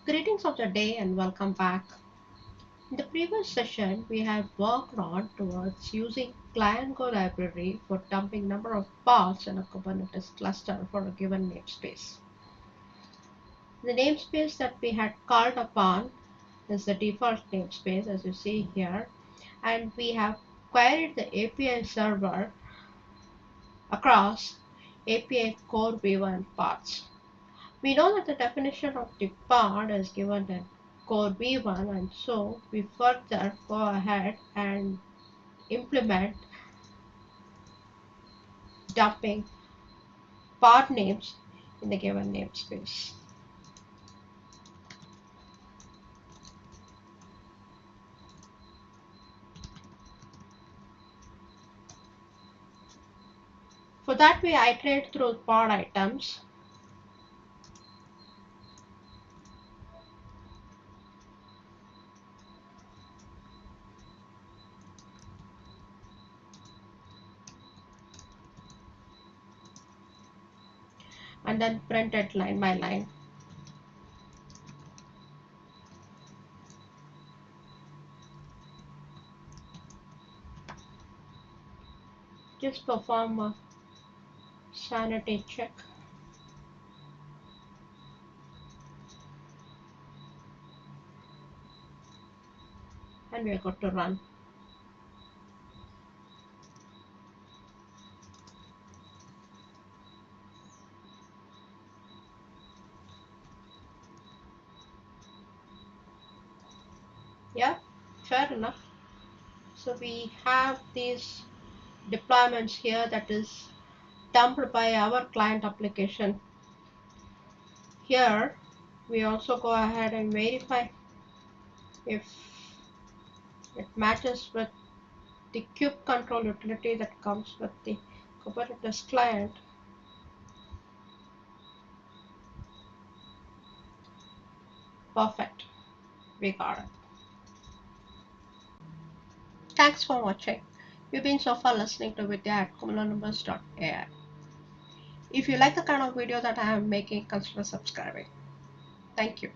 Greetings of the day and welcome back. In the previous session, we have worked on towards using client Go library for dumping number of pods in a Kubernetes cluster for a given namespace. The namespace that we had called upon is the default namespace as you see here, and we have queried the API server across API core v1 pods. We know that the definition of the pod is given in core v1, and so we further go ahead and implement dumping pod names in the given namespace. For that, we iterate through pod items. And then print it line by line. Just perform a sanity check. And we are good to run. Yeah, fair enough. So we have these deployments here that is dumped by our client application. Here we also go ahead and verify if it matches with the kube control utility that comes with the Kubernetes client. Perfect, we got it. Thanks for watching. You've been so far listening to Vidya at cumulonumbers.ai. If you like the kind of video that I am making, consider subscribing. Thank you.